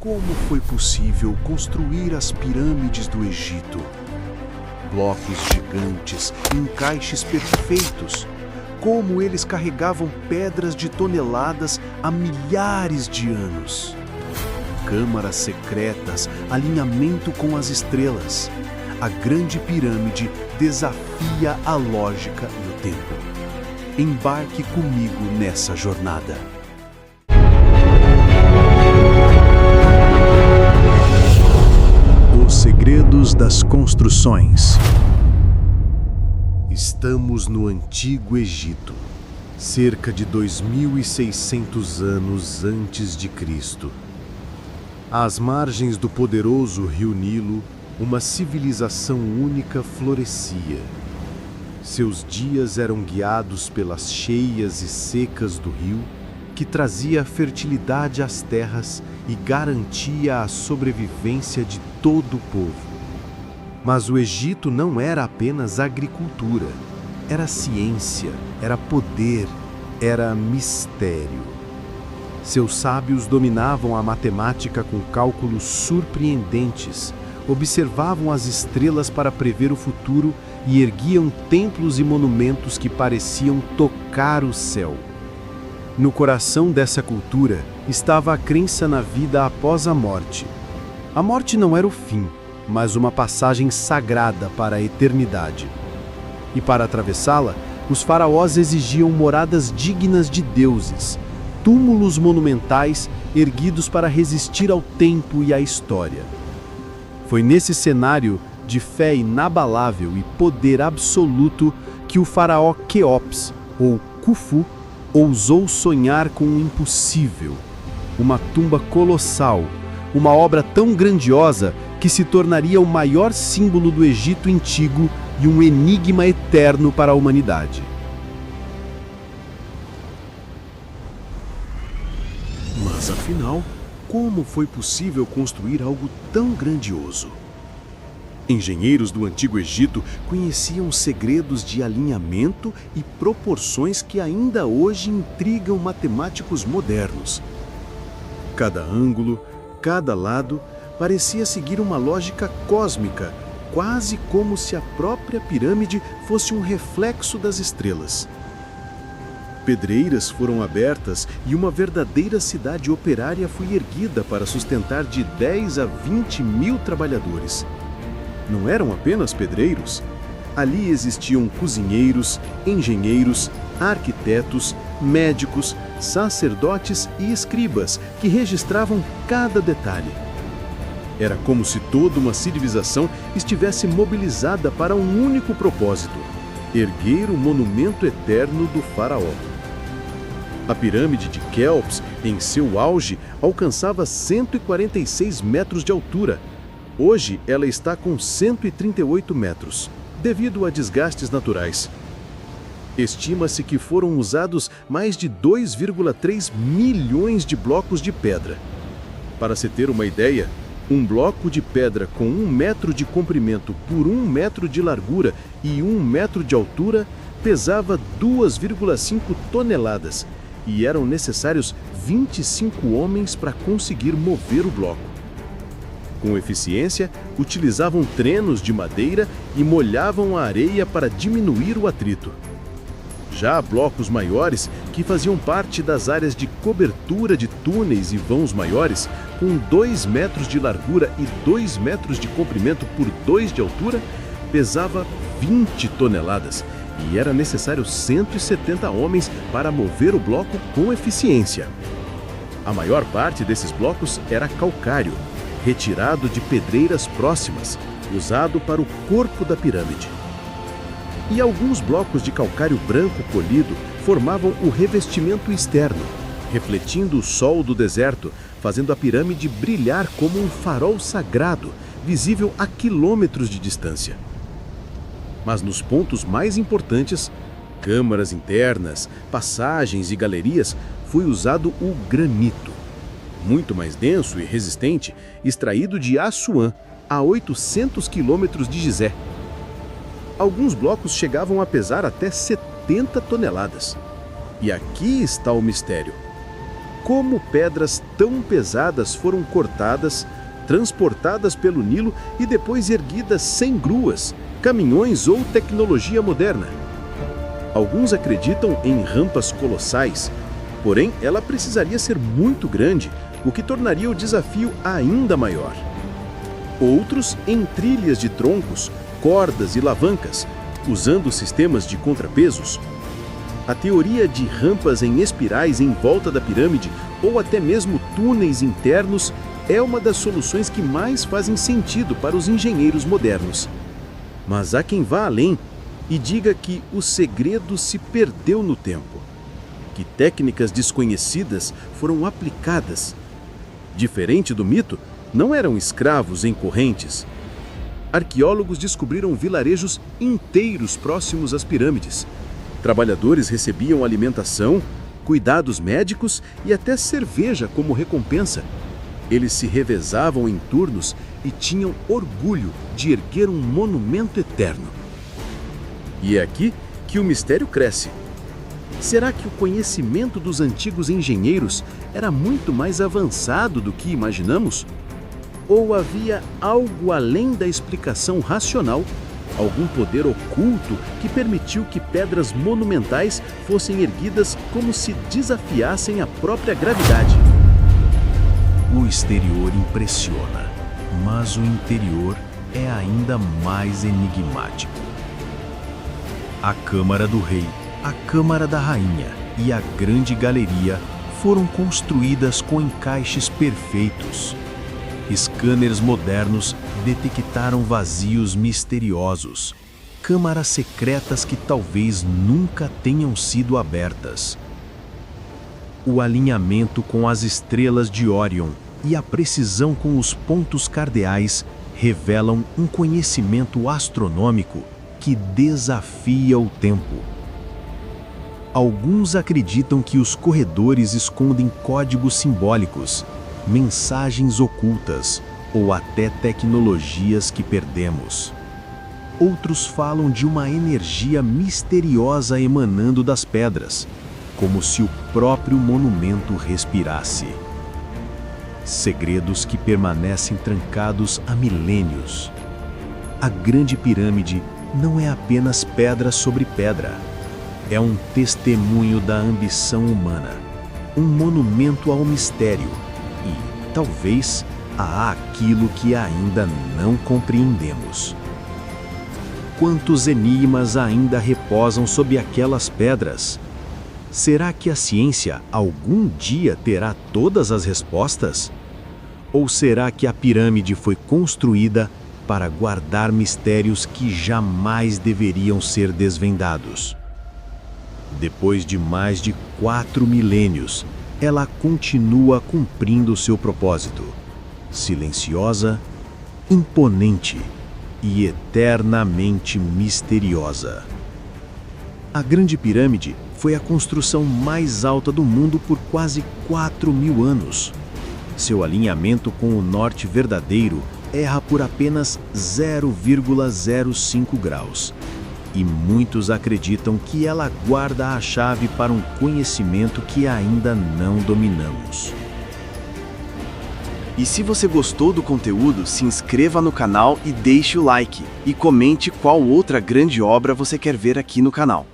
Como foi possível construir as pirâmides do Egito? Blocos gigantes, encaixes perfeitos. Como eles carregavam pedras de toneladas há milhares de anos. Câmaras secretas, alinhamento com as estrelas. A Grande Pirâmide desafia a lógica e o tempo. Embarque comigo nessa jornada. Os segredos das construções. Estamos no Antigo Egito, cerca de 2.600 anos antes de Cristo. Às margens do poderoso rio Nilo, uma civilização única florescia. Seus dias eram guiados pelas cheias e secas do rio, que trazia fertilidade às terras e garantia a sobrevivência de todo o povo. Mas o Egito não era apenas agricultura, era ciência, era poder, era mistério. Seus sábios dominavam a matemática com cálculos surpreendentes, observavam as estrelas para prever o futuro e erguiam templos e monumentos que pareciam tocar o céu. No coração dessa cultura estava a crença na vida após a morte. A morte não era o fim, mas uma passagem sagrada para a eternidade. E para atravessá-la, os faraós exigiam moradas dignas de deuses, túmulos monumentais erguidos para resistir ao tempo e à história. Foi nesse cenário de fé inabalável e poder absoluto que o faraó Quéops, ou Khufu, ousou sonhar com o impossível, uma tumba colossal, uma obra tão grandiosa que se tornaria o maior símbolo do Egito antigo e um enigma eterno para a humanidade. Mas afinal, como foi possível construir algo tão grandioso? Engenheiros do Antigo Egito conheciam segredos de alinhamento e proporções que ainda hoje intrigam matemáticos modernos. Cada ângulo, cada lado, parecia seguir uma lógica cósmica, quase como se a própria pirâmide fosse um reflexo das estrelas. Pedreiras foram abertas e uma verdadeira cidade operária foi erguida para sustentar de 10 a 20 mil trabalhadores. Não eram apenas pedreiros. Ali existiam cozinheiros, engenheiros, arquitetos, médicos, sacerdotes e escribas que registravam cada detalhe. Era como se toda uma civilização estivesse mobilizada para um único propósito: erguer o monumento eterno do faraó. A pirâmide de Quéops, em seu auge, alcançava 146 metros de altura. Hoje, ela está com 138 metros, devido a desgastes naturais. Estima-se que foram usados mais de 2,3 milhões de blocos de pedra. Para se ter uma ideia, um bloco de pedra com 1 metro de comprimento por 1 metro de largura e 1 metro de altura pesava 2,5 toneladas e eram necessários 25 homens para conseguir mover o bloco. Com eficiência, utilizavam trenos de madeira e molhavam a areia para diminuir o atrito. Já blocos maiores, que faziam parte das áreas de cobertura de túneis e vãos maiores, com 2 metros de largura e 2 metros de comprimento por 2 de altura, pesava 20 toneladas e era necessário 170 homens para mover o bloco com eficiência. A maior parte desses blocos era calcário, retirado de pedreiras próximas, usado para o corpo da pirâmide. E alguns blocos de calcário branco polido formavam o revestimento externo, refletindo o sol do deserto, fazendo a pirâmide brilhar como um farol sagrado, visível a quilômetros de distância. Mas nos pontos mais importantes, câmaras internas, passagens e galerias, foi usado o granito, muito mais denso e resistente, extraído de Assuã, a 800 quilômetros de Gizé. Alguns blocos chegavam a pesar até 70 toneladas. E aqui está o mistério. como pedras tão pesadas foram cortadas, transportadas pelo Nilo e depois erguidas sem gruas, caminhões ou tecnologia moderna. Alguns acreditam em rampas colossais, porém ela precisaria ser muito grande, o que tornaria o desafio ainda maior. Outros em trilhas de troncos, cordas e alavancas, usando sistemas de contrapesos. A teoria de rampas em espirais em volta da pirâmide ou até mesmo túneis internos é uma das soluções que mais fazem sentido para os engenheiros modernos. Mas há quem vá além e diga que o segredo se perdeu no tempo, que técnicas desconhecidas foram aplicadas. Diferente do mito, não eram escravos em correntes. Arqueólogos descobriram vilarejos inteiros próximos às pirâmides. Trabalhadores recebiam alimentação, cuidados médicos e até cerveja como recompensa. Eles se revezavam em turnos e tinham orgulho de erguer um monumento eterno. E é aqui que o mistério cresce. Será que o conhecimento dos antigos engenheiros era muito mais avançado do que imaginamos? Ou havia algo além da explicação racional, algum poder oculto que permitiu que pedras monumentais fossem erguidas como se desafiassem a própria gravidade? O exterior impressiona, mas o interior é ainda mais enigmático. A Câmara do Rei, a Câmara da Rainha e a Grande Galeria foram construídas com encaixes perfeitos. Scanners modernos detectaram vazios misteriosos, câmaras secretas que talvez nunca tenham sido abertas. O alinhamento com as estrelas de Órion e a precisão com os pontos cardeais revelam um conhecimento astronômico que desafia o tempo. Alguns acreditam que os corredores escondem códigos simbólicos, mensagens ocultas ou até tecnologias que perdemos. Outros falam de uma energia misteriosa emanando das pedras, como se o próprio monumento respirasse. Segredos que permanecem trancados há milênios. A Grande Pirâmide não é apenas pedra sobre pedra. É um testemunho da ambição humana, um monumento ao mistério e, talvez, a aquilo que ainda não compreendemos. Quantos enigmas ainda reposam sob aquelas pedras? Será que a ciência algum dia terá todas as respostas? Ou será que a pirâmide foi construída para guardar mistérios que jamais deveriam ser desvendados? Depois de mais de 4 milênios, ela continua cumprindo seu propósito, silenciosa, imponente e eternamente misteriosa. A Grande Pirâmide foi a construção mais alta do mundo por quase 4.000 anos. Seu alinhamento com o norte verdadeiro erra por apenas 0,05 graus. E muitos acreditam que ela guarda a chave para um conhecimento que ainda não dominamos. E se você gostou do conteúdo, se inscreva no canal e deixe o like. E comente qual outra grande obra você quer ver aqui no canal.